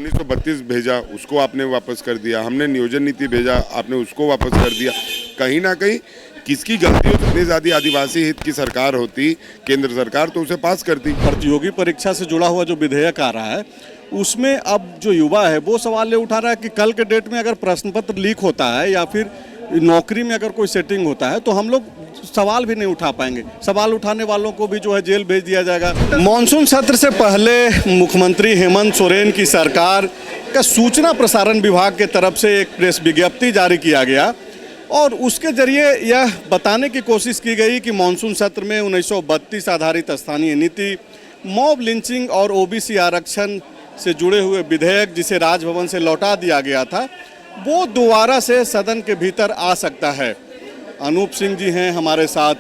1932 भेजा, उसको आपने वापस कर दिया। हमने नियोजन नीति भेजा, आपने उसको वापस कर दिया। कहीं ना कहीं किसकी गलती हो? इतनी ज़्यादा आदिवासी हित की सरकार होती, केंद्र सरकार, तो उसे पास करती। प्रतियोगी परीक्षा से जुड़ा हुआ जो विधेयक आ रहा है उसमें अब जो युवा है वो सवाल ये उठा रहा है कि कल के डेट में अगर प्रश्न पत्र लीक होता है या फिर नौकरी में अगर कोई सेटिंग होता है तो हम लोग सवाल भी नहीं उठा पाएंगे। सवाल उठाने वालों को भी जो है जेल भेज दिया जाएगा। मॉनसून सत्र से पहले मुख्यमंत्री हेमंत सोरेन की सरकार का सूचना प्रसारण विभाग के तरफ से एक प्रेस विज्ञप्ति जारी किया गया और उसके जरिए यह बताने की कोशिश की गई कि मॉनसून सत्र में 1932 आधारित स्थानीय नीति, मॉब लिंचिंग और ओबीसी आरक्षण से जुड़े हुए विधेयक जिसे राजभवन से लौटा दिया गया था वो दोबारा से सदन के भीतर आ सकता है। अनूप सिंह जी हैं हमारे साथ।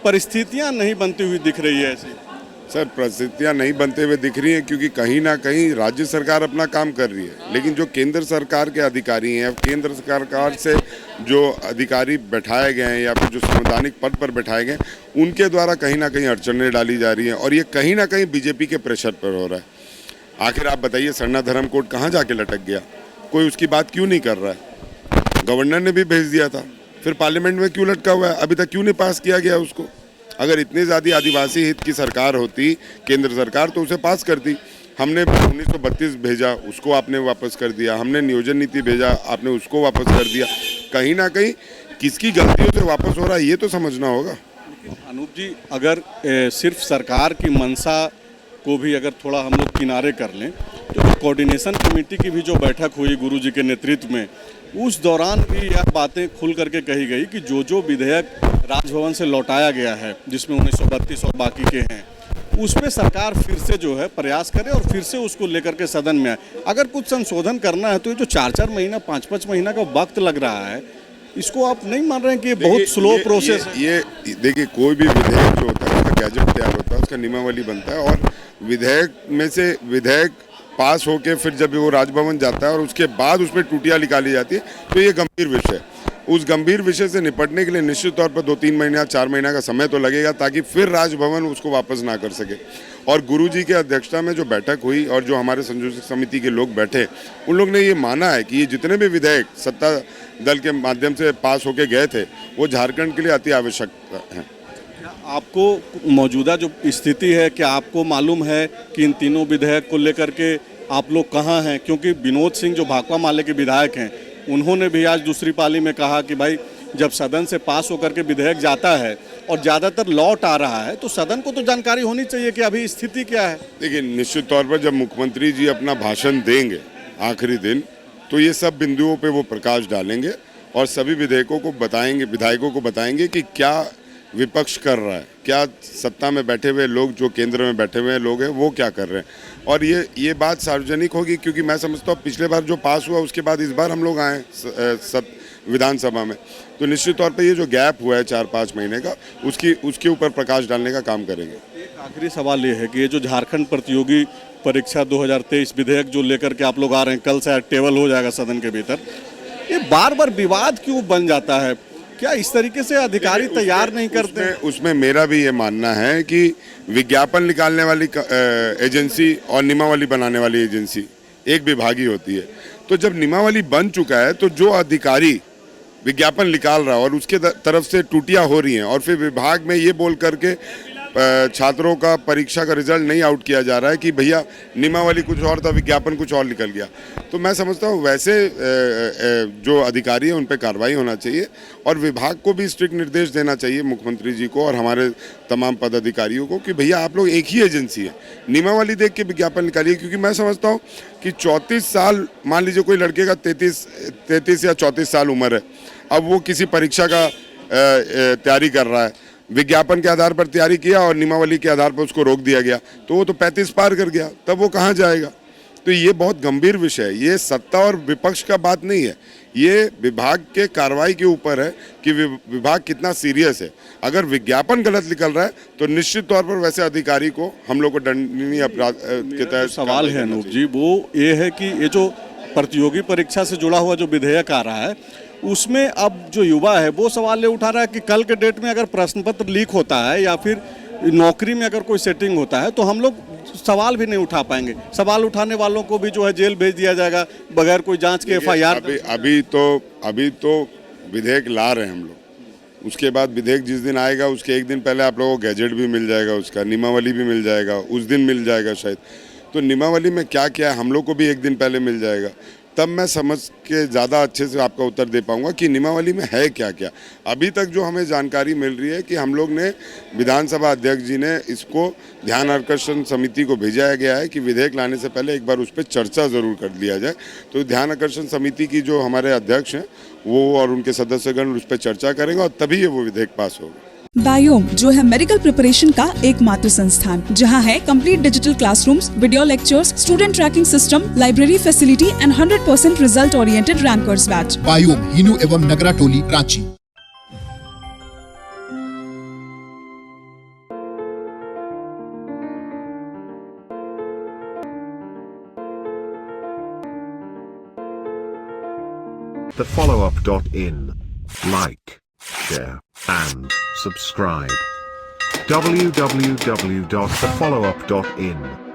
परिस्थितियां नहीं बनती हुई दिख रही है ऐसी। सर, परिस्थितियां नहीं बनते हुए दिख रही हैं क्योंकि कहीं ना कहीं राज्य सरकार अपना काम कर रही है, लेकिन जो केंद्र सरकार के अधिकारी हैं, केंद्र सरकार से जो अधिकारी बैठाए गए हैं या फिर जो संवैधानिक पद पर बैठाए गए हैं, उनके द्वारा कहीं ना कहीं अड़चनें डाली जा रही हैं और ये कहीं ना कहीं बीजेपी के प्रेशर पर हो रहा है। आखिर आप बताइए, सरना धर्म कोड कहाँ जाके लटक गया? कोई उसकी बात क्यों नहीं कर रहा है? गवर्नर ने भी भेज दिया था, फिर पार्लियामेंट में क्यों लटका हुआ है? अभी तक क्यों नहीं पास किया गया उसको? अगर इतनी ज़्यादा आदिवासी हित की सरकार होती, केंद्र सरकार, तो उसे पास करती। हमने 1932 भेजा, उसको आपने वापस कर दिया। हमने नियोजन नीति भेजा, आपने उसको वापस कर दिया। कहीं ना कहीं किसकी गलतियों से वापस हो रहा है ये तो समझना होगा। अनूप जी, अगर सिर्फ सरकार की मंशा को भी अगर थोड़ा हम लोग किनारे कर लें तो कोऑर्डिनेशन कमेटी की भी जो बैठक हुई गुरु जी के नेतृत्व में, उस दौरान भी यह बातें खुल करके कही गई कि जो विधेयक राजभवन से लौटाया गया है जिसमें 1932 और बाकी के हैं, उस पर सरकार फिर से जो है प्रयास करे और फिर से उसको लेकर के सदन में आए। अगर कुछ संशोधन करना है तो ये जो 4-4 महीना 5-5 महीना का वक्त लग रहा है, इसको आप नहीं मान रहे हैं कि ये बहुत स्लो प्रोसेस है? ये देखिए, कोई भी विधेयक जो होता है उसका गैजेट तैयार होता है, उसका नियमावली बनता है और विधेयक पास होके फिर जब वो राजभवन जाता है और उसके बाद उसमें टूटियां निकाली जाती है, तो ये गंभीर विषय है। उस गंभीर विषय से निपटने के लिए निश्चित तौर पर 2-3 महीना 4 महीना का समय तो लगेगा ताकि फिर राजभवन उसको वापस ना कर सके। और गुरुजी की अध्यक्षता में जो बैठक हुई और जो हमारे संयोजक समिति के लोग बैठे, उन लोग ने ये माना है कि ये जितने भी विधेयक सत्ता दल के माध्यम से पास होके गए थे वो झारखंड के लिए अति आवश्यक हैं। आपको मौजूदा जो स्थिति है, क्या आपको मालूम है कि इन तीनों विधेयक को लेकर के आप लोग कहाँ हैं? क्योंकि विनोद सिंह जो भाकपा माले के विधायक हैं, उन्होंने भी आज दूसरी पाली में कहा कि भाई जब सदन से पास होकर के विधेयक जाता है और ज़्यादातर लौट आ रहा है तो सदन को तो जानकारी होनी चाहिए कि अभी स्थिति क्या है। देखिए, निश्चित तौर पर जब मुख्यमंत्री जी अपना भाषण देंगे आखिरी दिन, तो ये सब बिंदुओं पे वो प्रकाश डालेंगे और सभी विधेयकों को बताएंगे, विधायकों को बताएंगे कि क्या विपक्ष कर रहा है, क्या सत्ता में बैठे हुए लोग, जो केंद्र में बैठे हुए लोग हैं, वो क्या कर रहे हैं। और ये बात सार्वजनिक होगी क्योंकि मैं समझता हूँ पिछले बार जो पास हुआ उसके बाद इस बार हम लोग आए विधानसभा में, तो निश्चित तौर पे ये जो गैप हुआ है 4-5 महीने का, उसके ऊपर प्रकाश डालने का काम करेंगे। एक आखिरी सवाल ये है कि ये जो झारखंड प्रतियोगी परीक्षा 2023 विधेयक जो लेकर के आप लोग आ रहे हैं, कल से टेबल हो जाएगा सदन के भीतर, ये बार बार विवाद क्यों बन जाता है? क्या इस तरीके से अधिकारी तैयार नहीं करते? उसमें मेरा भी ये मानना है कि विज्ञापन निकालने वाली एजेंसी और नियमावली बनाने वाली एजेंसी एक विभाग ही होती है। तो जब नियमावली बन चुका है तो जो अधिकारी विज्ञापन निकाल रहा है और उसके तरफ से टूटियां हो रही हैं और फिर विभाग में ये बोल करके छात्रों का परीक्षा का रिजल्ट नहीं आउट किया जा रहा है कि भैया नियमावली कुछ और था, विज्ञापन कुछ और निकल गया, तो मैं समझता हूँ वैसे जो अधिकारी हैं उन पर कार्रवाई होना चाहिए और विभाग को भी स्ट्रिक्ट निर्देश देना चाहिए, मुख्यमंत्री जी को और हमारे तमाम पदाधिकारियों को, कि भैया आप लोग एक ही एजेंसी है, नियमावली देख के विज्ञापन निकालिए। क्योंकि मैं समझता हूँ कि 34 साल, मान लीजिए कोई लड़के का 33 या 34 साल उम्र है, अब वो किसी परीक्षा का तैयारी कर रहा है, विज्ञापन के आधार पर तैयारी किया और नियमावली के आधार पर उसको रोक दिया गया, तो वो तो 35 पार कर गया, तब वो कहाँ जाएगा? तो ये बहुत गंभीर विषय है। ये सत्ता और विपक्ष का बात नहीं है, ये विभाग के कार्रवाई के ऊपर है कि विभाग कितना सीरियस है। अगर विज्ञापन गलत निकल रहा है तो निश्चित तौर पर वैसे अधिकारी को हम लोग को दंडनीय अपराध के तहत सवाल है अनूप जी, वो ये है कि ये जो प्रतियोगी परीक्षा से जुड़ा हुआ जो विधेयक आ रहा है उसमें अब जो युवा है वो सवाल ये उठा रहा है कि कल के डेट में अगर प्रश्न पत्र लीक होता है या फिर नौकरी में अगर कोई सेटिंग होता है तो हम लोग सवाल भी नहीं उठा पाएंगे। सवाल उठाने वालों को भी जो है जेल भेज दिया जाएगा बगैर कोई जांच के FIR। अभी तो विधेयक ला रहे हैं हम लोग। उसके बाद विधेयक जिस दिन आएगा उसके एक दिन पहले आप लोगों को गैजेट भी मिल जाएगा, उसका नियमावली भी मिल जाएगा, उस दिन मिल जाएगा शायद। तो नियमावली में क्या क्या है हम लोग को भी एक दिन पहले मिल जाएगा, तब मैं समझ के ज़्यादा अच्छे से आपका उत्तर दे पाऊंगा कि नियमावली में है क्या क्या। अभी तक जो हमें जानकारी मिल रही है कि हम लोग ने विधानसभा अध्यक्ष जी ने इसको ध्यान आकर्षण समिति को भेजा गया है कि विधेयक लाने से पहले एक बार उस पर चर्चा ज़रूर कर लिया जाए। तो ध्यान आकर्षण समिति की जो हमारे अध्यक्ष हैं वो और उनके सदस्यगण उस पर चर्चा करेंगे और तभी ये वो विधेयक पास होगा। बायोम जो है मेडिकल प्रिपरेशन का एकमात्र संस्थान जहां है complete digital classrooms, video lectures, student tracking system, library facility and 100% result oriented rankers batch. Biome Hinoo एवं नगरा टोली, Ranchi. thefollowup.in. Like, share, and subscribe. www.thefollowup.in